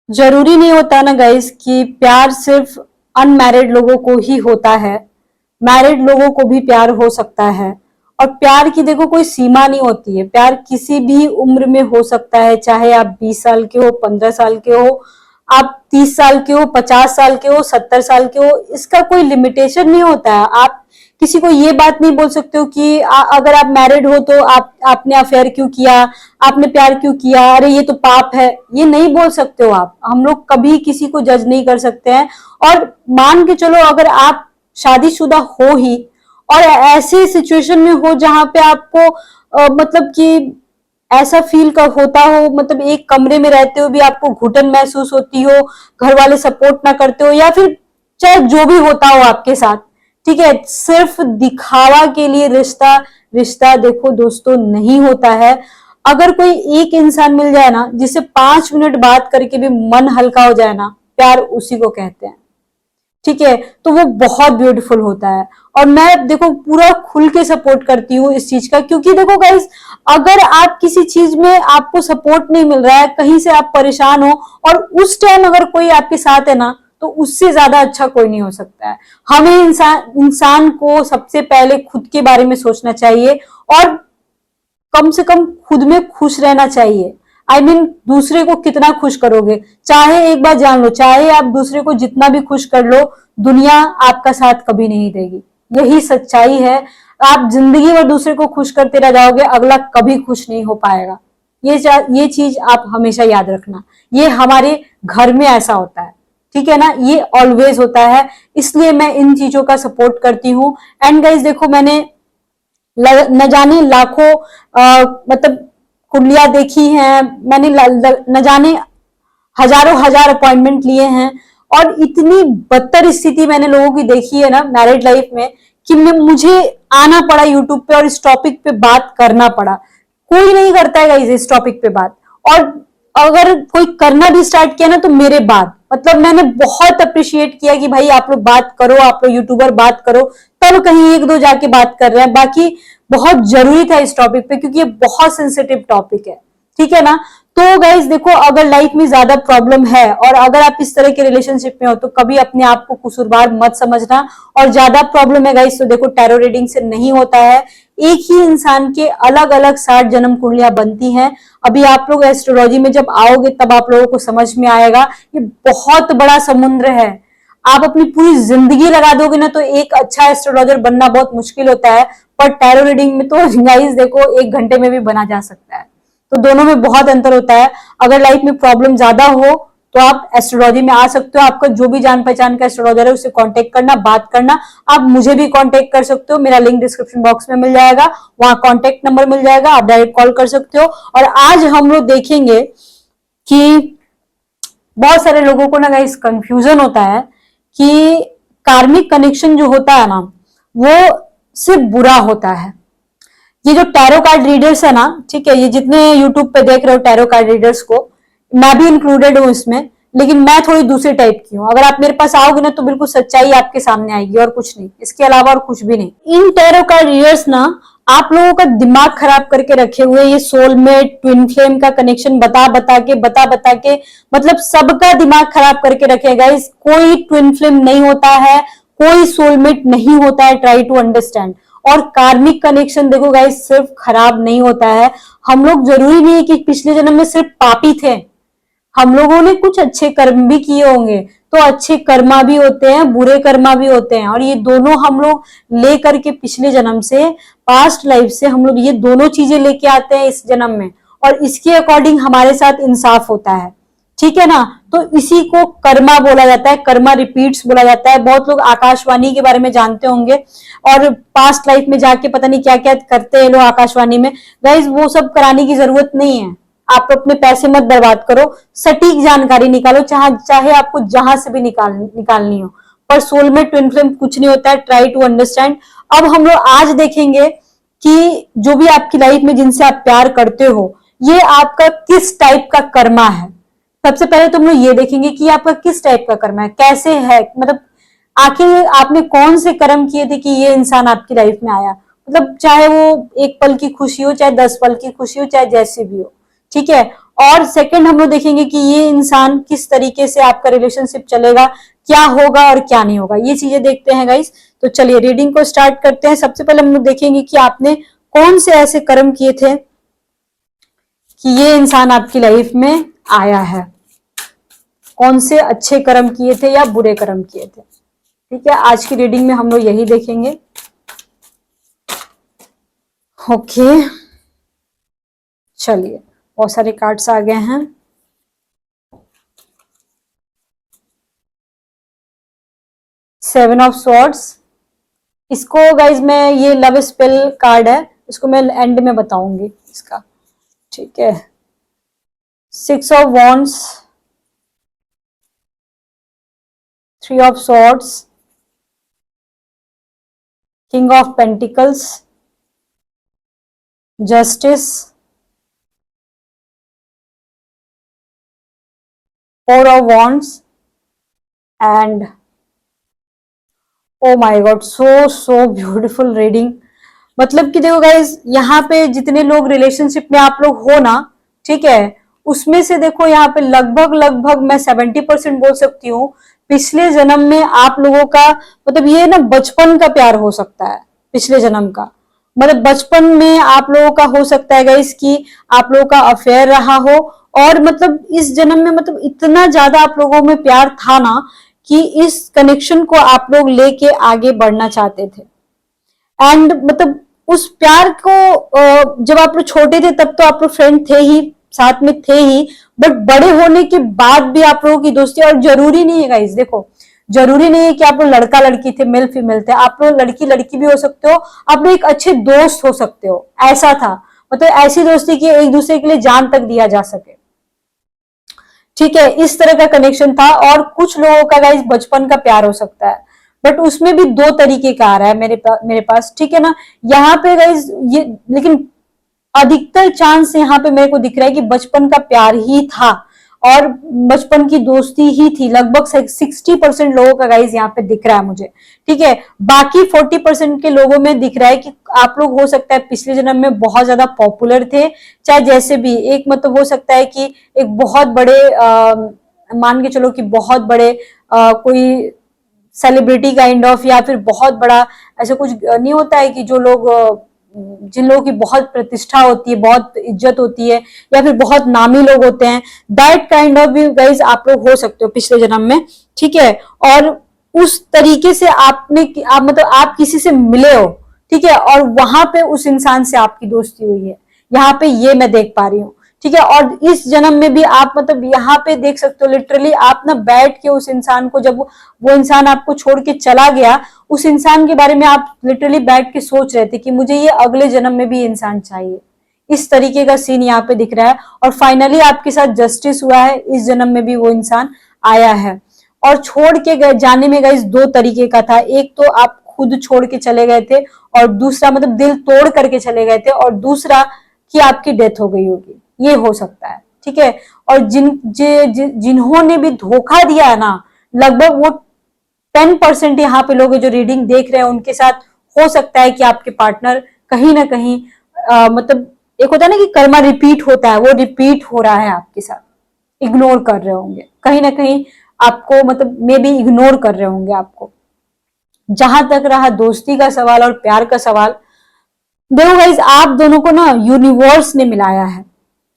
जरूरी नहीं होता ना गाइस कि प्यार सिर्फ अनमैरिड लोगों को ही होता है। मैरिड लोगों को भी प्यार हो सकता है। और प्यार की देखो कोई सीमा नहीं होती है। प्यार किसी भी उम्र में हो सकता है, चाहे आप 20 साल के हो, 15 साल के हो, आप 30 साल के हो, 50 साल के हो, 70 साल के हो। इसका कोई लिमिटेशन नहीं होता है। आप किसी को ये बात नहीं बोल सकते हो कि अगर आप मैरिड हो तो आपने अफेयर क्यों किया, आपने प्यार क्यों किया, अरे ये तो पाप है। ये नहीं बोल सकते हो आप। हम लोग कभी किसी को जज नहीं कर सकते हैं। और मान के चलो अगर आप शादीशुदा हो ही और ऐसी सिचुएशन में हो जहां पे आपको मतलब कि ऐसा फील का होता हो, मतलब एक कमरे में रहते हो भी आपको घुटन महसूस होती हो, घर वाले सपोर्ट ना करते हो, या फिर चाहे जो भी होता हो आपके साथ, ठीक है, सिर्फ दिखावा के लिए रिश्ता रिश्ता देखो दोस्तों नहीं होता है। अगर कोई एक इंसान मिल जाए ना जिससे 5 मिनट बात करके भी मन हल्का हो जाए ना, प्यार उसी को कहते हैं। ठीक है, तो वो बहुत ब्यूटीफुल होता है। और मैं देखो पूरा खुल के सपोर्ट करती हूँ इस चीज का, क्योंकि देखो गाइस, अगर आप किसी चीज में आपको सपोर्ट नहीं मिल रहा है, कहीं से आप परेशान हो और उस टाइम अगर कोई आपके साथ है ना, तो उससे ज्यादा अच्छा कोई नहीं हो सकता है। हमें इंसान को सबसे पहले खुद के बारे में सोचना चाहिए और कम से कम खुद में खुश रहना चाहिए। I mean, दूसरे को कितना खुश करोगे। चाहे एक बार जान लो, चाहे आप दूसरे को जितना भी खुश कर लो, दुनिया आपका साथ कभी नहीं देगी। यही सच्चाई है। आप जिंदगी भर दूसरे को खुश करते रह जाओगे, अगला कभी खुश नहीं हो पाएगा। ये चीज आप हमेशा याद रखना। ये हमारे घर में ऐसा होता है, ठीक है ना, ये ऑलवेज होता है। इसलिए मैं इन चीजों का सपोर्ट करती हूँ। एंड गाइज देखो, मैंने न जाने लाखों मतलब कुंडलियां देखी हैं, मैंने न जाने हजारों हजार अपॉइंटमेंट लिए हैं, और इतनी बदतर स्थिति मैंने लोगों की देखी है ना मैरिड लाइफ में, कि मुझे आना पड़ा यूट्यूब पे और इस टॉपिक पे बात करना पड़ा। कोई नहीं करता है गाइस इस टॉपिक पे बात। और अगर कोई करना भी स्टार्ट किया ना, तो मेरे बाद, मतलब मैंने बहुत अप्रिशिएट किया कि भाई आप लोग बात करो, आप लोग यूट्यूबर बात करो, तब कहीं एक दो जाके बात कर रहे हैं। बाकी बहुत जरूरी था इस टॉपिक पे, क्योंकि ये बहुत सेंसिटिव टॉपिक है, ठीक है ना। तो गाइज देखो, अगर लाइफ में ज्यादा प्रॉब्लम है और अगर आप इस तरह के रिलेशनशिप में हो, तो कभी अपने आप को कसूरवार मत समझना। और ज्यादा प्रॉब्लम है गाइज, तो देखो टैरो रीडिंग से नहीं होता है। एक ही इंसान के अलग अलग 60 जन्म कुंडलियां बनती हैं। अभी आप लोग एस्ट्रोलॉजी में जब आओगे तब आप लोगों को समझ में आएगा, ये बहुत बड़ा समुद्र है। आप अपनी पूरी जिंदगी लगा दोगे ना, तो एक अच्छा एस्ट्रोलॉजर बनना बहुत मुश्किल होता है। पर टैरो रीडिंग में तो गाइस देखो 1 घंटे में भी बना जा सकता है। तो दोनों में बहुत अंतर होता है। अगर लाइफ में प्रॉब्लम ज्यादा हो तो आप एस्ट्रोलॉजी में आ सकते हो। आपका जो भी जान पहचान का एस्ट्रोलॉजर है उससे कांटेक्ट करना, बात करना। आप मुझे भी कांटेक्ट कर सकते हो, मेरा लिंक डिस्क्रिप्शन बॉक्स में मिल जाएगा, वहां कांटेक्ट नंबर मिल जाएगा, आप डायरेक्ट कॉल कर सकते हो। और आज हम लोग देखेंगे कि बहुत सारे लोगों को ना गाइस कंफ्यूजन होता है कि कार्मिक कनेक्शन जो होता है ना, वो सिर्फ बुरा होता है। ये जो टैरो कार्ड रीडर्स है ना, ठीक है, ये जितने यूट्यूब पे देख रहे हो टैरो कार्ड रीडर्स को, मैं भी इंक्लूडेड हूं इसमें, लेकिन मैं थोड़ी दूसरी टाइप की हूँ। अगर आप मेरे पास आओगे ना, तो बिल्कुल सच्चाई आपके सामने आएगी और कुछ नहीं, इसके अलावा और कुछ भी नहीं। इन टैरो कार्ड रीडर्स ना आप लोगों का दिमाग खराब करके रखे हुए, ये सोलमेट ट्विन फ्लेम का कनेक्शन बता बता के मतलब सबका दिमाग खराब करके रखेगा। इस कोई ट्विन फ्लेम नहीं होता है, कोई सोलमेट नहीं होता है, ट्राई टू अंडरस्टैंड। और कार्मिक कनेक्शन देखो गाइस सिर्फ खराब नहीं होता है। हम लोग जरूरी नहीं है कि पिछले जन्म में सिर्फ पापी थे, हम लोगों ने कुछ अच्छे कर्म भी किए होंगे। तो अच्छे कर्मा भी होते हैं, बुरे कर्मा भी होते हैं, और ये दोनों हम लोग लेकर के पिछले जन्म से, पास्ट लाइफ से हम लोग ये दोनों चीजें लेके आते हैं इस जन्म में, और इसके अकॉर्डिंग हमारे साथ इंसाफ होता है, ठीक है ना। तो इसी को कर्मा बोला जाता है, कर्मा रिपीट्स बोला जाता है। बहुत लोग आकाशवाणी के बारे में जानते होंगे, और पास्ट लाइफ में जाके पता नहीं क्या क्या करते हैं लोग आकाशवाणी में। गाइस वो सब कराने की जरूरत नहीं है। आप अपने पैसे मत बर्बाद करो, सटीक जानकारी निकालो, चाहे आपको जहां से भी निकालनी हो। पर सोलमेट ट्विन फ्लेम कुछ नहीं होता है, ट्राई टू अंडरस्टैंड। अब हम लोग आज देखेंगे कि जो भी आपकी लाइफ में जिनसे आप प्यार करते हो, ये आपका किस टाइप का कर्मा है। सबसे पहले तुम लोग ये देखेंगे कि आपका किस टाइप का कर्म है, कैसे है, मतलब आखिर आपने कौन से कर्म किए थे कि ये इंसान आपकी लाइफ में आया। मतलब चाहे वो 1 पल की खुशी हो, चाहे 10 पल की खुशी हो, चाहे जैसी भी हो, ठीक है। और सेकंड हम लोग देखेंगे कि ये इंसान किस तरीके से आपका रिलेशनशिप चलेगा, क्या होगा और क्या नहीं होगा, ये चीजें देखते हैं गाइस। तो चलिए रीडिंग को स्टार्ट करते हैं। सबसे पहले हम लोग देखेंगे कि आपने कौन से ऐसे कर्म किए थे कि ये इंसान आपकी लाइफ में आया है, कौन से अच्छे कर्म किए थे या बुरे कर्म किए थे। ठीक है, आज की रीडिंग में हम लोग यही देखेंगे। ओके, चलिए बहुत सारे कार्ड्स आ गए हैं। सेवन ऑफ स्वॉर्ड्स, इसको गाइज मैं, ये लव स्पेल कार्ड है, इसको मैं एंड में बताऊंगी इसका। ठीक है, six of wands, three of swords, king of pentacles, justice, four of wands and oh my God, so beautiful reading. मतलब कि देखो गाइज, यहाँ पे जितने लोग रिलेशनशिप में आप लोग हो ना, ठीक है, उसमें से देखो यहाँ पे लगभग लगभग मैं 70% बोल सकती हूँ पिछले जन्म में आप लोगों का, मतलब ये ना बचपन का प्यार हो सकता है, पिछले जन्म का, मतलब बचपन में आप लोगों का हो सकता है गाइस कि आप लोगों का अफेयर रहा हो, और मतलब इस जन्म में मतलब इतना ज्यादा आप लोगों में प्यार था ना कि इस कनेक्शन को आप लोग लेके आगे बढ़ना चाहते थे। एंड मतलब उस प्यार को जब आप लोग छोटे थे तब तो आप लोग फ्रेंड थे ही, साथ में थे ही, बट बड़े होने के बाद भी आप लोगों की दोस्ती, और जरूरी नहीं है गाइस, देखो जरूरी नहीं है कि आप लोग लड़का लड़की थे, मेल फीमेल थे, आप लोग लड़की लड़की भी हो सकते हो, आप लोग एक अच्छे दोस्त हो सकते हो, ऐसा था। मतलब ऐसी दोस्ती की एक दूसरे के लिए जान तक दिया जा सके। ठीक है, इस तरह का कनेक्शन था। और कुछ लोगों का गाइस बचपन का प्यार हो सकता है, बट उसमें भी दो तरीके का आ रहा है मेरे पास, ठीक है ना। यहाँ पे गाइस ये, लेकिन अधिकतर चांस यहाँ पे मेरे को दिख रहा है कि बचपन का प्यार ही था और बचपन की दोस्ती ही थी। लगभग 60% लोगों का गाइस यहाँ पे दिख रहा है मुझे, ठीक है। बाकी 40% के लोगों में दिख रहा है कि आप लोग हो सकता है पिछले जन्म में बहुत ज्यादा पॉपुलर थे, चाहे जैसे भी, एक मतलब हो सकता है कि एक बहुत बड़े मान के चलो कि बहुत बड़े कोई सेलिब्रिटी काइंड ऑफ, या फिर बहुत बड़ा ऐसा कुछ नहीं होता है कि जो लोग जिन लोगों की बहुत प्रतिष्ठा होती है, बहुत इज्जत होती है, या फिर बहुत नामी लोग होते हैं, दैट काइंड ऑफ भी गाइज आप लोग हो सकते हो पिछले जन्म में, ठीक है। और उस तरीके से मतलब आप किसी से मिले हो, ठीक है, और वहां पे उस इंसान से आपकी दोस्ती हुई है, यहाँ पे ये मैं देख पा रही हूँ, ठीक है। और इस जन्म में भी आप मतलब यहाँ पे देख सकते हो लिटरली आप ना बैठ के उस इंसान को, जब वो इंसान आपको छोड़ के चला गया, उस इंसान के बारे में आप लिटरली बैठ के सोच रहे थे कि मुझे ये अगले जन्म में भी इंसान चाहिए। इस तरीके का सीन यहाँ पे दिख रहा है। और फाइनली आपके साथ जस्टिस हुआ है, इस जन्म में भी वो इंसान आया है। और छोड़ के जाने में गाइस दो तरीके का था, एक तो आप खुद छोड़ के चले गए थे, और दूसरा मतलब दिल तोड़ करके चले गए थे, और दूसरा कि आपकी डेथ हो गई होगी, ये हो सकता है, ठीक है। और जिन्होंने भी धोखा दिया है ना, लगभग वो 10% यहाँ पे लोग जो रीडिंग देख रहे हैं उनके साथ हो सकता है कि आपके पार्टनर कहीं ना कहीं मतलब एक होता है ना कि कर्मा रिपीट होता है, वो रिपीट हो रहा है आपके साथ, इग्नोर कर रहे होंगे कहीं ना कहीं आपको, मतलब मे बी इग्नोर कर रहे होंगे आपको। जहां तक रहा दोस्ती का सवाल और प्यार का सवाल, देखो गाइज आप दोनों को ना यूनिवर्स ने मिलाया है,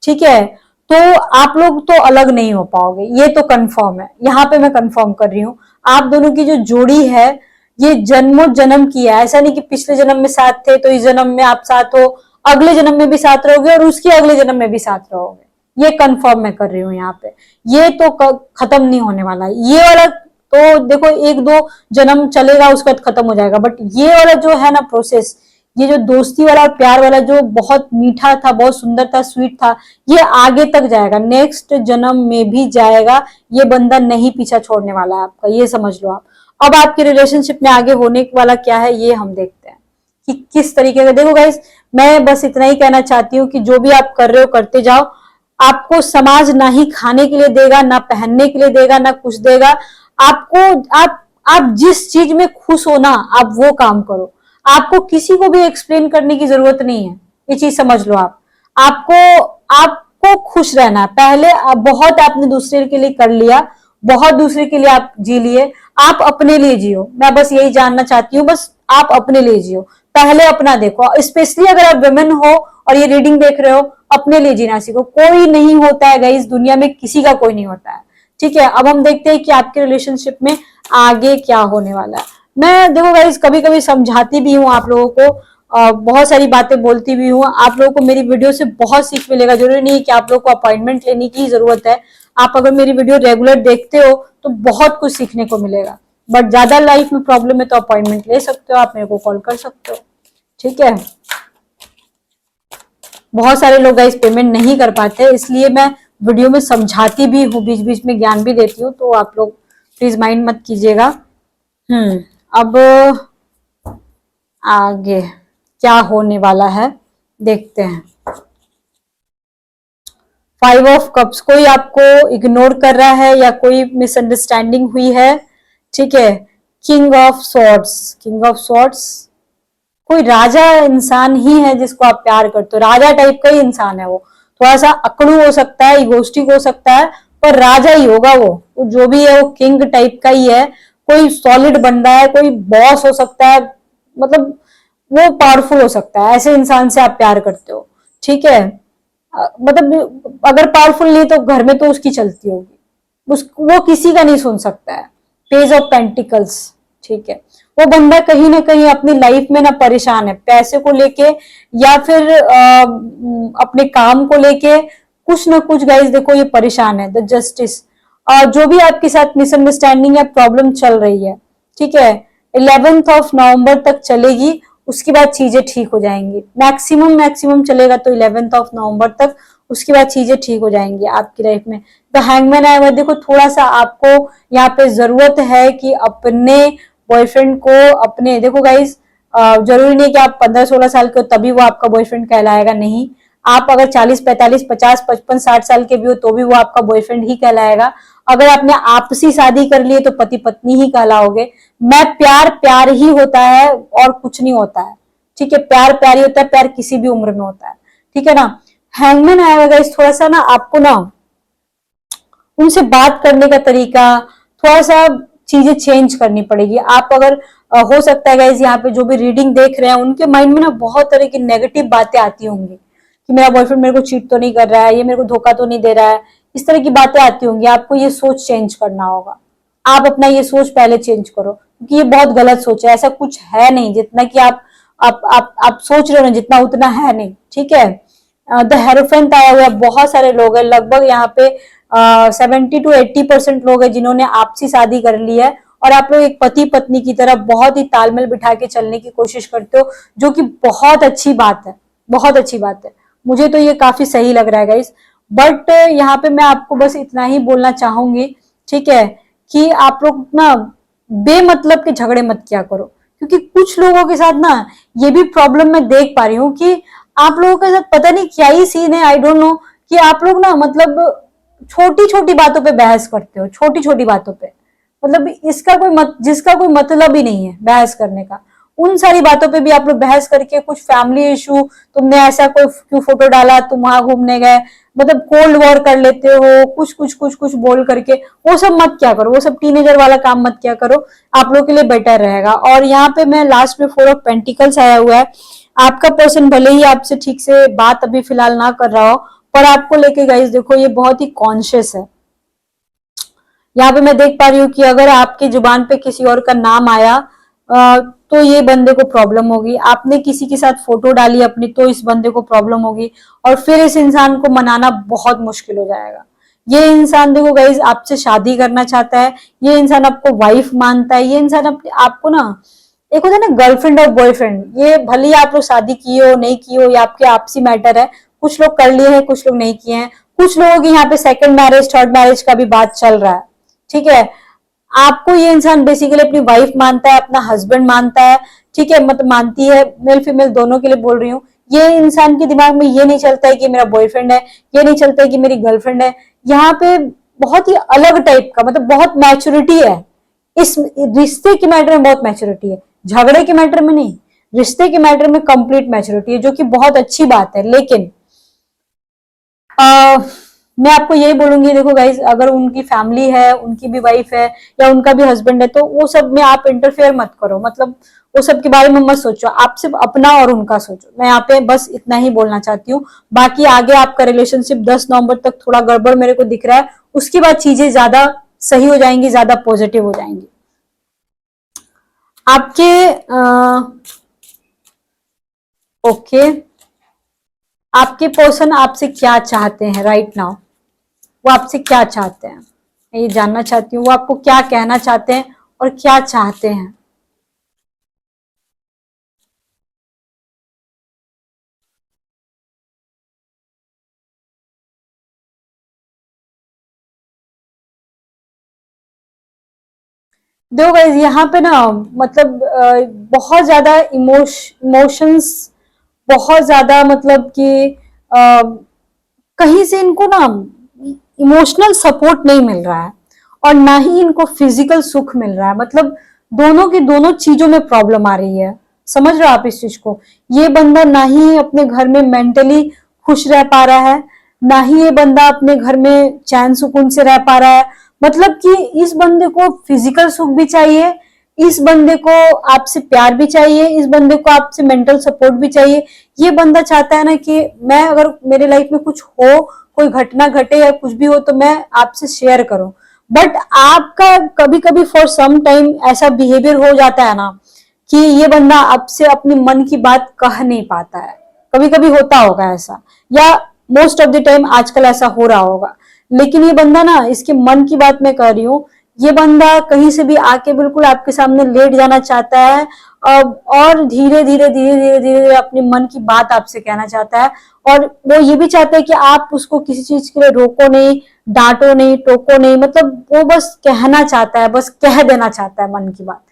ठीक है। तो आप लोग तो अलग नहीं हो पाओगे, ये तो कंफर्म है, यहाँ पे मैं कंफर्म कर रही हूँ। आप दोनों की जो जोड़ी है ये जन्मों जन्म की है, ऐसा नहीं कि पिछले जन्म में साथ थे तो इस जन्म में आप साथ हो, अगले जन्म में भी साथ रहोगे और उसके अगले जन्म में भी साथ रहोगे, ये कंफर्म मैं कर रही हूँ यहाँ पे। ये तो खत्म नहीं होने वाला है, ये वाला तो देखो एक दो जन्म चलेगा उसके बाद खत्म हो जाएगा, बट ये वाला जो है ना प्रोसेस, ये जो दोस्ती वाला और प्यार वाला जो बहुत मीठा था, बहुत सुंदर था, स्वीट था, ये आगे तक जाएगा, नेक्स्ट जन्म में भी जाएगा। ये बंदा नहीं पीछा छोड़ने वाला है आपका, ये समझ लो आप। अब आपके रिलेशनशिप में आगे होने वाला क्या है ये हम देखते हैं कि किस तरीके का। देखो गाइस, मैं बस इतना ही कहना चाहती हूँ कि जो भी आप कर रहे हो करते जाओ, आपको समाज ना ही खाने के लिए देगा, ना पहनने के लिए देगा, ना कुछ देगा आपको। आप जिस चीज में खुश हो ना, आप वो काम करो, आपको किसी को भी एक्सप्लेन करने की जरूरत नहीं है, ये चीज समझ लो आप। आपको आप आपको खुश रहना है। पहले बहुत आपने दूसरे के लिए कर लिया, बहुत दूसरे के लिए आप जी लिए, आप अपने लिए जियो। मैं बस यही जानना चाहती हूँ, बस आप अपने लिए जियो, पहले अपना देखो। स्पेशली अगर आप वुमेन हो और ये रीडिंग देख रहे हो, अपने लिए जीना सीखो। कोई नहीं होता है गाइस दुनिया में, किसी का कोई नहीं होता है, ठीक है। अब हम देखते हैं कि आपके रिलेशनशिप में आगे क्या होने वाला है। मैं देखो गाइस कभी कभी समझाती भी हूँ आप लोगों को, बहुत सारी बातें बोलती भी हूँ। आप लोगों को मेरी वीडियो से बहुत सीख मिलेगा। जरूरी नहीं कि आप लोगों को अपॉइंटमेंट लेने की जरूरत है। आप अगर मेरी वीडियो रेगुलर देखते हो तो बहुत कुछ सीखने को मिलेगा। बट ज्यादा लाइफ में प्रॉब्लम है तो अपॉइंटमेंट ले सकते हो, आप मेरे को कॉल कर सकते हो, ठीक है। बहुत सारे लोग गाइस पेमेंट नहीं कर पाते, इसलिए मैं वीडियो में समझाती भी हूँ, बीच बीच में ज्ञान भी देती हूँ, तो आप लोग प्लीज माइंड मत कीजिएगा। अब आगे क्या होने वाला है देखते हैं। 5 ऑफ कप्स, कोई आपको इग्नोर कर रहा है या कोई मिसअंडरस्टैंडिंग हुई है, ठीक है। King of swords, king of swords, कोई राजा इंसान ही है जिसको आप प्यार करते हो। राजा टाइप का ही इंसान है वो, थोड़ा सा अकड़ू हो सकता है, इगोस्टिक हो सकता है, पर राजा ही होगा वो जो भी है वो किंग टाइप का ही है। कोई सॉलिड बंदा है, कोई बॉस हो सकता है, मतलब वो पावरफुल हो सकता है। ऐसे इंसान से आप प्यार करते हो, ठीक है। मतलब अगर पावरफुल नहीं तो घर में तो उसकी चलती होगी, वो किसी का नहीं सुन सकता है। पेज ऑफ पेंटिकल्स, ठीक है। वो बंदा कहीं ना कहीं अपनी लाइफ में ना परेशान है, पैसे को लेके या फिर अपने काम को लेके, कुछ ना कुछ गाइस देखो ये परेशान है। द जस्टिस, जो भी आपके साथ मिसअंडरस्टैंडिंग या प्रॉब्लम चल रही है, ठीक है, 11 ऑफ नवंबर तक चलेगी, उसके बाद चीजें ठीक हो जाएंगी। मैक्सिमम मैक्सिमम चलेगा तो 11 ऑफ नवंबर तक, उसके बाद चीजें ठीक हो जाएंगी आपकी लाइफ में। तो हैंगमैन आया हुआ, देखो थोड़ा सा आपको यहाँ पे जरूरत है कि अपने बॉयफ्रेंड को अपने, देखो गाइज जरूरी नहीं कि आप 15-16 साल के हो तभी वो आपका बॉयफ्रेंड कहलाएगा, नहीं। आप अगर 40, 45, 50, 55, 60 साल के भी हो तो भी वो आपका बॉयफ्रेंड ही कहलाएगा। अगर आपने आपसी शादी कर ली है तो पति पत्नी ही कहलाओगे। मैं प्यार प्यार ही होता है और कुछ नहीं होता है, ठीक है। प्यार प्यार ही होता है, प्यार किसी भी उम्र में होता है, ठीक है ना। हैंगमैन आया हुआ इस, थोड़ा सा ना आपको ना उनसे बात करने का तरीका, थोड़ा सा चीजें चेंज करनी पड़ेगी। आप अगर हो सकता है गाइस यहाँ पे जो भी रीडिंग देख रहे हैं उनके माइंड में ना बहुत तरह की नेगेटिव बातें आती होंगी कि मेरा बॉयफ्रेंड मेरे को चीट तो नहीं कर रहा है, ये मेरे को धोखा तो नहीं दे रहा है, इस तरह की बातें आती होंगी। आपको ये सोच चेंज करना होगा। आप अपना ये सोच पहले चेंज करो, क्योंकि ये बहुत गलत सोच है। ऐसा कुछ है नहीं, जितना कि आप सोच रहे हो ना, जितना उतना है नहीं, ठीक है। द हेरोफेंट आया हुआ, बहुत सारे लोग हैं, लगभग यहाँ पे 70 to 80% लोग हैं जिन्होंने आपसी शादी कर ली है, और आप लोग एक पति पत्नी की तरह बहुत ही तालमेल बिठा के चलने की कोशिश करते हो, जो कि बहुत अच्छी बात है, बहुत अच्छी बात है। मुझे तो ये काफी सही लग रहा है गाइस। बट यहाँ पे मैं आपको बस इतना ही बोलना चाहूंगी, ठीक है, कि आप लोग ना बेमतलब के झगड़े मत किया करो, क्योंकि कुछ लोगों के साथ ना ये भी प्रॉब्लम मैं देख पा रही हूँ कि आप लोगों के साथ पता नहीं क्या ही सीन है, आई डोंट नो, कि आप लोग ना मतलब छोटी छोटी बातों पे बहस करते हो, छोटी छोटी बातों पे, मतलब इसका कोई जिसका कोई मतलब ही नहीं है बहस करने का, उन सारी बातों पे भी आप लोग बहस करके कुछ फैमिली इशू, तुमने ऐसा कोई क्यों फोटो डाला, तुम वहां घूमने गए, मतलब कोल्ड वॉर कर लेते हो, कुछ कुछ कुछ कुछ बोल करके। वो सब मत क्या करो, वो सब टीनेजर वाला काम मत क्या करो, आप लोग के लिए बेटर रहेगा। और यहाँ पे मैं लास्ट में 4 ऑफ पेंटिकल्स आया हुआ है। आपका पर्सन भले ही आपसे ठीक से बात अभी फिलहाल ना कर रहा हो, पर आपको लेके गाइस देखो ये बहुत ही कॉन्शियस है। यहाँ पे मैं देख पा रही हूँ कि अगर आपकी जुबान पे किसी और का नाम आया तो ये बंदे को प्रॉब्लम होगी। आपने किसी के साथ फोटो डाली अपनी तो इस बंदे को प्रॉब्लम होगी, और फिर इस इंसान को मनाना बहुत मुश्किल हो जाएगा। ये इंसान देखो गाइस आपसे शादी करना चाहता है, ये इंसान आपको वाइफ मानता है, ये इंसान आपको ना, एक होता है ना गर्लफ्रेंड और बॉयफ्रेंड, ये भले ही आप लोग शादी किए हो नहीं किए हो, ये आपके आपसी मैटर है। कुछ लोग कर लिए हैं, कुछ लोग नहीं किए हैं, कुछ लोगों की यहाँ पे सेकंड मैरिज, थर्ड मैरिज का भी बात चल रहा है, ठीक है। आपको ये इंसान बेसिकली अपनी वाइफ मानता है, अपना हस्बैंड मानता है, ठीक है, मतलब मानती है, मेल फीमेल दोनों के लिए बोल रही हूँ। ये इंसान के दिमाग में ये नहीं चलता है कि मेरा बॉयफ्रेंड है, ये नहीं चलता है कि मेरी गर्लफ्रेंड है। यहाँ पे बहुत ही अलग टाइप का, मतलब बहुत मैच्योरिटी है इस रिश्ते के मैटर में, बहुत मैच्योरिटी है, झगड़े के मैटर में नहीं, रिश्ते के मैटर में कंप्लीट मैच्योरिटी है, जो कि बहुत अच्छी बात है। लेकिन आ, मैं आपको यही बोलूंगी, देखो गाइस, अगर उनकी फैमिली है, उनकी भी वाइफ है या उनका भी हस्बैंड है, तो वो सब में आप इंटरफेयर मत करो, मतलब वो सब के बारे में मत सोचो, आप सिर्फ अपना और उनका सोचो। मैं यहाँ पे बस इतना ही बोलना चाहती हूँ। बाकी आगे आपका रिलेशनशिप 10 नवंबर तक थोड़ा गड़बड़ मेरे को दिख रहा है, उसके बाद चीजें ज्यादा सही हो जाएंगी, ज्यादा पॉजिटिव हो जाएंगी आपके। ओके, आपके पर्सन आपसे क्या चाहते हैं राइट नाउ? वो आपसे क्या चाहते हैं, मैं ये जानना चाहती हूँ। वो आपको क्या कहना चाहते हैं और क्या चाहते हैं? देखो गाइस, यहाँ पे ना मतलब बहुत ज्यादा इमोशंस, बहुत ज्यादा, मतलब कि कहीं से इनको ना इमोशनल सपोर्ट नहीं मिल रहा है और ना ही इनको फिजिकल सुख मिल रहा है। मतलब दोनों की दोनों चीजों में प्रॉब्लम आ रही है। समझ रहे हो आप इस चीज को? ये बंदा ना ही अपने घर में मेंटली खुश रह पा रहा है, ना ही ये बंदा अपने घर में चैन सुकून से रह पा रहा है। मतलब कि इस बंदे को फिजिकल सुख भी चाहिए, इस बंदे को आपसे प्यार भी चाहिए, इस बंदे को आपसे मेंटल सपोर्ट भी चाहिए। ये बंदा चाहता है ना कि मैं, अगर मेरे लाइफ में कुछ हो, कोई घटना घटे या कुछ भी हो, तो मैं आपसे शेयर करूं। बट आपका कभी कभी फॉर सम टाइम ऐसा बिहेवियर हो जाता है ना कि ये बंदा आपसे अपनी मन की बात कह नहीं पाता है। कभी कभी होता होगा ऐसा, या मोस्ट ऑफ द टाइम आजकल ऐसा हो रहा होगा। लेकिन ये बंदा ना, इसके मन की बात मैं कर रही हूँ, ये बंदा कहीं से भी आके बिल्कुल आपके सामने लेट जाना चाहता है और धीरे धीरे धीरे धीरे धीरे धीरे अपने मन की बात आपसे कहना चाहता है। और वो ये भी चाहता है कि आप उसको किसी चीज के लिए रोको नहीं, डांटो नहीं, टोको नहीं, मतलब वो बस कहना चाहता है, बस कह देना चाहता है मन की बात।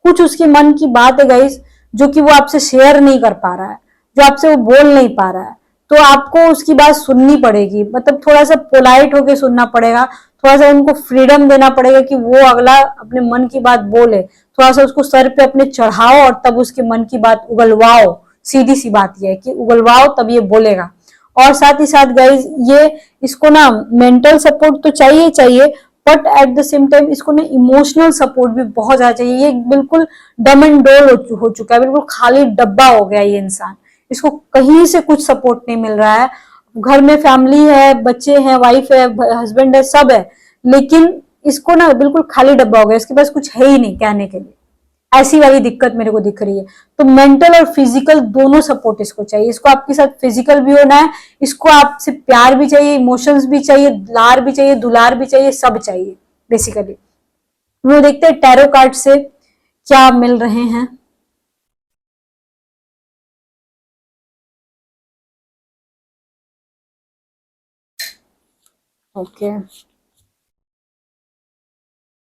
कुछ उसके मन की बात है गाइस, जो कि वो आपसे शेयर नहीं कर पा रहा है, जो आपसे वो बोल नहीं पा रहा है। तो आपको उसकी बात सुननी पड़ेगी, मतलब थोड़ा सा पोलाइट होके सुनना पड़ेगा, थोड़ा सा उनको फ्रीडम देना पड़ेगा कि वो अगला अपने मन की बात बोले। थोड़ा सा उसको सर पे अपने चढ़ाओ और तब उसके मन की बात उगलवाओ। सीधी सी बात यह है कि उगलवाओ, तब ये बोलेगा। और साथ ही साथ गाइज, ये इसको ना मेंटल सपोर्ट तो चाहिए चाहिए, but at the same time इसको ना इमोशनल सपोर्ट भी बहुत ज्यादा चाहिए। ये बिल्कुल डम एंड डोल हो चुका है, बिल्कुल खाली डब्बा हो गया ये इंसान। इसको कहीं से कुछ सपोर्ट नहीं मिल रहा है। घर में फैमिली है, बच्चे हैं, वाइफ है, हस्बैंड है, सब है, लेकिन इसको ना बिल्कुल खाली डब्बा हो गया, इसके पास कुछ है ही नहीं कहने के लिए। ऐसी वाली दिक्कत मेरे को दिख रही है। तो मेंटल और फिजिकल दोनों सपोर्ट इसको चाहिए। इसको आपके साथ फिजिकल भी होना है, इसको आपसे प्यार भी चाहिए, इमोशंस भी चाहिए, लार भी चाहिए, दुलार भी चाहिए, सब चाहिए बेसिकली। वो देखते हैं टैरो कार्ड से क्या मिल रहे हैं। ओके।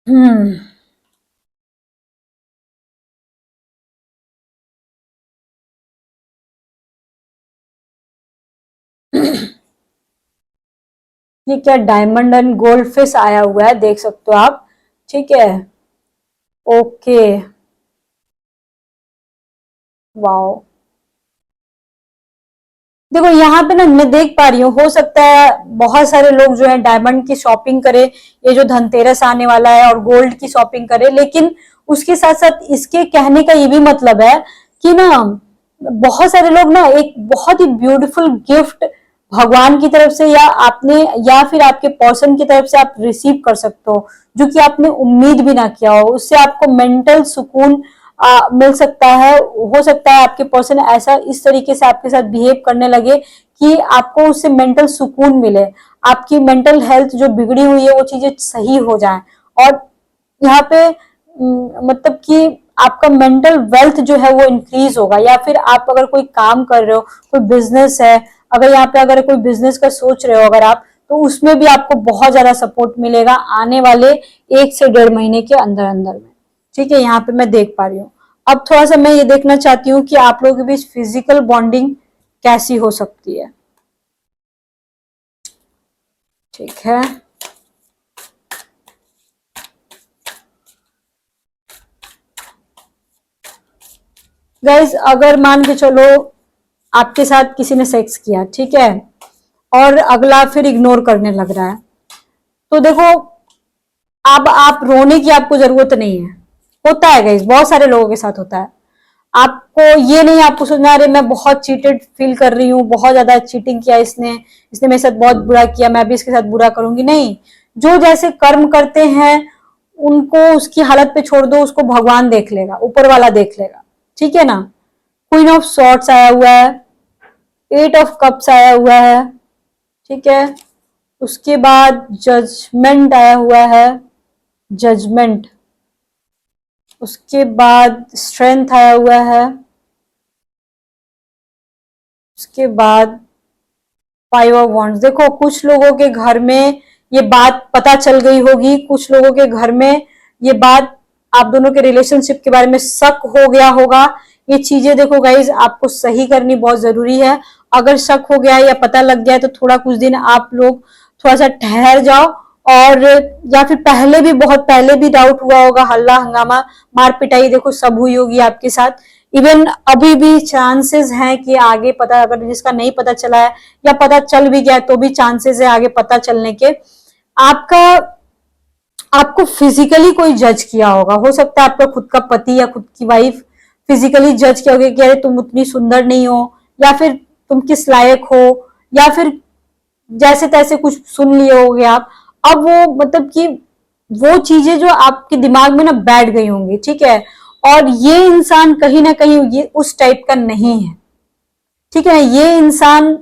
हम्म। ये क्या डायमंड एंड गोल्ड फिश आया हुआ है, देख सकते हो आप। ठीक है। ओके। वाओ। देखो यहाँ पे ना मैं देख पा रही हूँ, हो सकता है बहुत सारे लोग जो है डायमंड की शॉपिंग करे, ये जो धनतेरस आने वाला है, और गोल्ड की शॉपिंग करे। लेकिन उसके साथ साथ इसके कहने का ये भी मतलब है कि ना बहुत सारे लोग ना एक बहुत ही ब्यूटीफुल गिफ्ट भगवान की तरफ से, या आपने, या फिर आपके पर्सन की तरफ से आप रिसीव कर सकते हो, जो कि आपने उम्मीद भी ना किया हो। उससे आपको मेंटल सुकून मिल सकता है। हो सकता है आपके पर्सन ऐसा इस तरीके से आपके साथ बिहेव करने लगे कि आपको उससे मेंटल सुकून मिले, आपकी मेंटल हेल्थ जो बिगड़ी हुई है वो चीजें सही हो जाए। और यहाँ पे मतलब कि आपका मेंटल वेल्थ जो है वो इंक्रीज होगा। या फिर आप अगर कोई काम कर रहे हो, कोई बिजनेस है, अगर यहाँ पे अगर कोई बिजनेस का सोच रहे हो अगर आप, तो उसमें भी आपको बहुत ज्यादा सपोर्ट मिलेगा आने वाले 1 से 1.5 महीने के अंदर अंदर में। ठीक है, यहाँ पे मैं देख पा रही हूँ। अब थोड़ा सा मैं ये देखना चाहती हूँ कि आप लोगों के बीच फिजिकल बॉन्डिंग कैसी हो सकती है। ठीक है गाइज, अगर मान के चलो आपके साथ किसी ने सेक्स किया, ठीक है, और अगला फिर इग्नोर करने लग रहा है। तो देखो, अब आप रोने की आपको जरूरत नहीं है। होता है गाइस, बहुत सारे लोगों के साथ होता है। आपको ये नहीं आपको सोचना अरे मैं बहुत चीटेड फील कर रही हूँ, बहुत ज्यादा चीटिंग किया इसने इसने मेरे साथ बहुत बुरा किया, मैं भी इसके साथ बुरा करूंगी। नहीं, जो जैसे कर्म करते हैं उनको उसकी हालत पे छोड़ दो, उसको भगवान देख लेगा, ऊपर वाला देख लेगा, ठीक है ना। क्वीन ऑफ सॉर्ट्स आया हुआ है, 8 ऑफ कप्स आया हुआ है, ठीक है। उसके बाद जजमेंट आया हुआ है, जजमेंट। उसके बाद स्ट्रेंथ आया हुआ है। उसके बाद 5 ऑफ वॉन्ड्स। देखो, कुछ लोगों के घर में ये बात पता चल गई होगी, कुछ लोगों के घर में ये बात आप दोनों के रिलेशनशिप के बारे में शक हो गया होगा। ये चीजें देखो गाइज, आपको सही करनी बहुत जरूरी है। अगर शक हो गया है या पता लग गया है तो थोड़ा कुछ दिन आप लोग थोड़ा सा ठहर जाओ, और या फिर पहले भी, बहुत पहले भी डाउट हुआ होगा, हल्ला हंगामा मार पिटाई देखो सब हुई होगी आपके साथ। इवन अभी भी चांसेस हैं कि आगे पता, अगर जिसका नहीं पता चला है या पता चल भी गया तो भी चांसेस है आगे पता चलने के। आपका आपको फिजिकली कोई जज किया होगा, हो सकता है आपका खुद का पति या खुद की वाइफ फिजिकली जज किया होगा कि अरे तुम उतनी सुंदर नहीं हो, या फिर तुम किस लायक हो, या फिर जैसे तैसे कुछ सुन लिए होगे आप। अब वो मतलब कि वो चीजें जो आपके दिमाग में ना बैठ गई होंगी, ठीक है। और ये इंसान कहीं ना कहीं ये उस टाइप का नहीं है, ठीक है। ये इंसान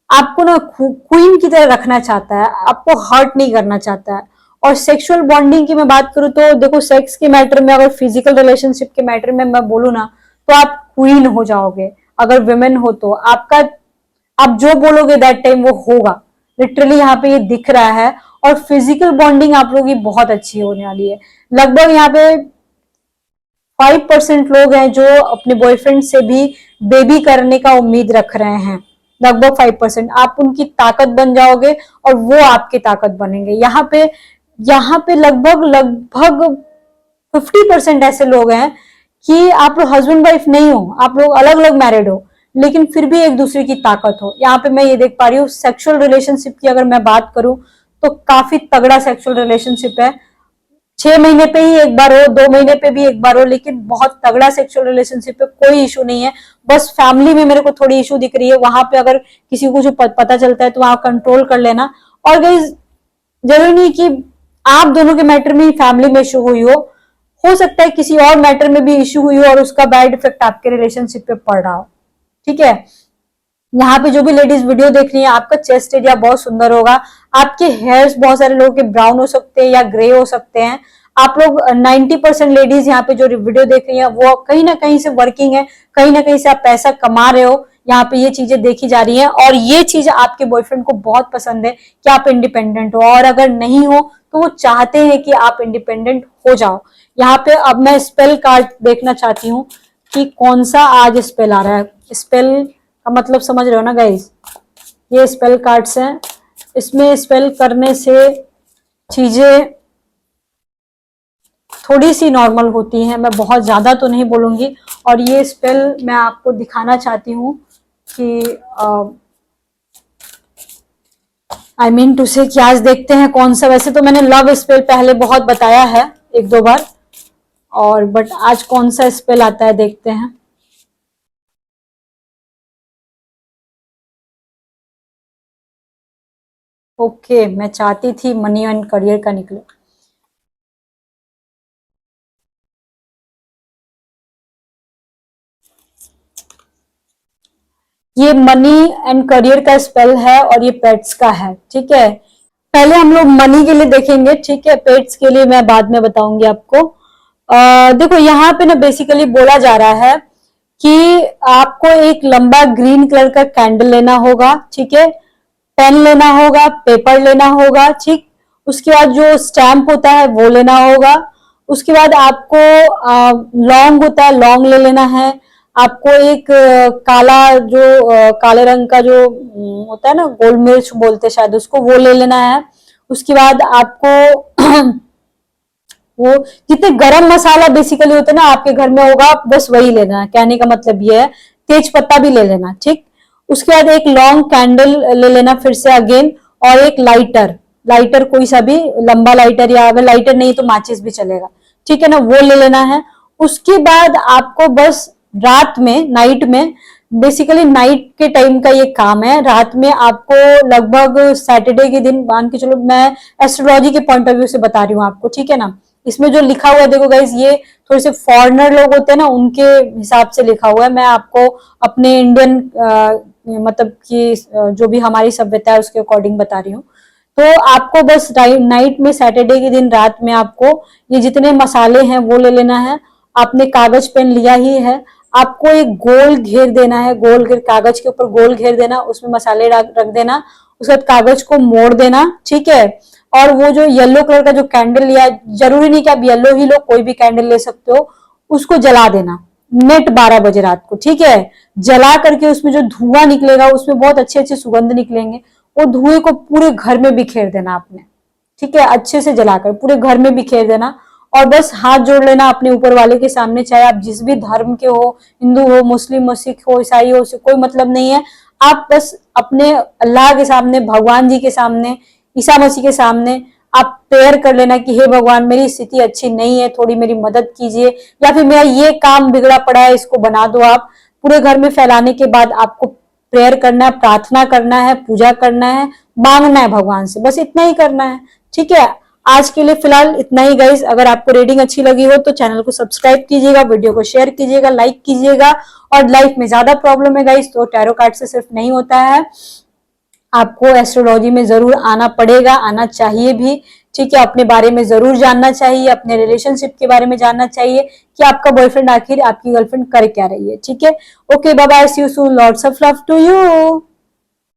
आपको ना क्वीन की तरह रखना चाहता है, आपको हर्ट नहीं करना चाहता है। और सेक्सुअल बॉन्डिंग की मैं बात करूं तो देखो, सेक्स के मैटर में, अगर फिजिकल रिलेशनशिप के मैटर में मैं बोलूँ ना, तो आप क्वीन हो जाओगे। अगर विमेन हो तो आपका, आप जो बोलोगे दैट टाइम वो होगा, लिटरली यहाँ पे ये दिख रहा है। और फिजिकल बॉन्डिंग आप लोगों की बहुत अच्छी होने वाली है। लगभग यहाँ पे 5% लोग हैं जो अपने बॉयफ्रेंड से भी बेबी करने का उम्मीद रख रहे हैं। लगभग 5% आप उनकी ताकत बन जाओगे और वो आपकी ताकत बनेंगे। यहाँ पे लगभग लगभग 50% ऐसे लोग हैं कि आप लोग हस्बैंड वाइफ नहीं हो, आप लोग अलग अलग मैरिड हो, लेकिन फिर भी एक दूसरे की ताकत हो। यहाँ पे मैं ये देख पा रही हूँ। सेक्सुअल रिलेशनशिप की अगर मैं बात करूं तो काफी तगड़ा सेक्सुअल रिलेशनशिप है। 6 महीने पे ही एक बार हो, 2 महीने पे भी एक बार हो, लेकिन बहुत तगड़ा सेक्सुअल रिलेशनशिप पे कोई इशू नहीं है। बस फैमिली में मेरे को थोड़ी इशू दिख रही है, वहां पे अगर किसी को जो पता चलता है तो वहां कंट्रोल कर लेना। और गाइस, जरूरी नहीं कि आप दोनों के मैटर में ही फैमिली में इशू हुई हो सकता है किसी और मैटर में भी इशू हुई हो और उसका बैड इफेक्ट आपके रिलेशनशिप पे पड़ रहा हो, ठीक है। यहाँ पे जो भी लेडीज वीडियो देख रही है, आपका चेस्ट एरिया बहुत सुंदर होगा। आपके हेयर्स बहुत सारे लोगों के ब्राउन हो सकते हैं या ग्रे हो सकते हैं। आप लोग 90% लेडीज यहाँ पे जो वीडियो देख रही है वो कहीं ना कहीं से वर्किंग है, कहीं ना कहीं से आप पैसा कमा रहे हो। यहाँ पे ये चीजें देखी जा रही हैं और ये चीज आपके बॉयफ्रेंड को बहुत पसंद है कि आप इंडिपेंडेंट हो, और अगर नहीं हो तो वो चाहते हैं कि आप इंडिपेंडेंट हो जाओ। यहाँ पे अब मैं स्पेल कार्ड देखना चाहती हूँ कि कौन सा आज स्पेल आ रहा है। स्पेल का मतलब समझ रहे हो ना गाइस, ये स्पेल कार्ड्स हैं। इसमें स्पेल करने से चीजें थोड़ी सी नॉर्मल होती हैं, मैं बहुत ज्यादा तो नहीं बोलूंगी। और ये स्पेल मैं आपको दिखाना चाहती हूँ कि आई मीन टू से कि आज देखते हैं कौन सा। वैसे तो मैंने लव स्पेल पहले बहुत बताया है 1-2 बार, और बट आज कौन सा स्पेल आता है देखते हैं। ओके, मैं चाहती थी मनी एंड करियर का निकले। ये मनी एंड करियर का स्पेल है और ये पेट्स का है, ठीक है। पहले हम लोग मनी के लिए देखेंगे, ठीक है। पेट्स के लिए मैं बाद में बताऊंगी आपको। देखो, यहाँ पे ना बेसिकली बोला जा रहा है कि आपको एक लंबा ग्रीन कलर का कैंडल लेना होगा, ठीक है। पेन लेना होगा, पेपर लेना होगा, ठीक। उसके बाद जो स्टैम्प होता है वो लेना होगा। उसके बाद आपको लौंग होता है, लौंग ले लेना है। आपको एक काला जो काले रंग का जो होता है ना, गोल मिर्च बोलते शायद उसको, वो ले लेना है। उसके बाद आपको वो जितने गरम मसाला बेसिकली होते हैं ना आपके घर में होगा, बस वही लेना है। कहने का मतलब ये है, तेज पत्ता भी ले लेना, ठीक। उसके बाद एक लॉन्ग कैंडल ले लेना फिर से अगेन, और एक लाइटर, लाइटर कोई सा भी लंबा लाइटर, या अगर लाइटर नहीं तो माचिस भी चलेगा, ठीक है ना, वो ले लेना है। उसके बाद आपको बस रात में, नाइट में, बेसिकली नाइट के टाइम का ये काम है, रात में आपको लगभग सैटरडे के दिन मान के चलो, मैं एस्ट्रोलॉजी के पॉइंट ऑफ व्यू से बता रही हूँ आपको, ठीक है ना। इसमें जो लिखा हुआ है देखो गाइज, ये थोड़े से फॉरेनर लोग होते हैं ना, उनके हिसाब से लिखा हुआ है, मैं आपको अपने इंडियन मतलब कि जो भी हमारी सभ्यता है उसके अकॉर्डिंग बता रही हूँ। तो आपको बस नाइट में, सैटरडे के दिन रात में आपको ये जितने मसाले हैं वो ले लेना है। आपने कागज पेन लिया ही है, आपको एक गोल घेर देना है, गोल घेर, कागज के ऊपर गोल घेर देना, उसमें मसाले रख देना, उसके बाद कागज को मोड़ देना, ठीक है। और वो जो येलो कलर का जो कैंडल लिया, जरूरी नहीं कि आप येलो ही लो, कोई भी कैंडल ले सकते हो, उसको जला देना नेट 12 बजे रात को, ठीक है। जला करके उसमें जो धुआं निकलेगा, उसमें बहुत अच्छे अच्छे सुगंध निकलेंगे, वो धुएं को पूरे घर में बिखेर देना आपने, ठीक है, अच्छे से जलाकर पूरे घर में बिखेर देना। और बस हाथ जोड़ लेना अपने ऊपर वाले के सामने, चाहे आप जिस भी धर्म के हो, हिंदू हो, मुस्लिम हो, सिख हो, ईसाई हो, कोई मतलब नहीं है। आप बस अपने अल्लाह के सामने, भगवान जी के सामने, ईसा मसीह के सामने आप प्रेयर कर लेना कि हे भगवान, मेरी स्थिति अच्छी नहीं है, थोड़ी मेरी मदद कीजिए, या फिर मेरा ये काम बिगड़ा पड़ा है, इसको बना दो। आप पूरे घर में फैलाने के बाद आपको प्रेयर करना है, प्रार्थना करना है, पूजा करना है, मांगना है भगवान से, बस इतना ही करना है, ठीक है। आज के लिए फिलहाल इतना ही गाइस। अगर आपको रीडिंग अच्छी लगी हो तो चैनल को सब्सक्राइब कीजिएगा, वीडियो को शेयर कीजिएगा, लाइक कीजिएगा। और लाइफ में ज्यादा प्रॉब्लम है गाइस तो टैरो कार्ड से सिर्फ नहीं होता है, आपको एस्ट्रोलॉजी में जरूर आना पड़ेगा, आना चाहिए भी, ठीक है। अपने बारे में जरूर जानना चाहिए, अपने रिलेशनशिप के बारे में जानना चाहिए कि आपका बॉयफ्रेंड आखिर आपकी गर्लफ्रेंड कर क्या रही है, ठीक है। Okay, bye bye, see you soon, lots of love to you.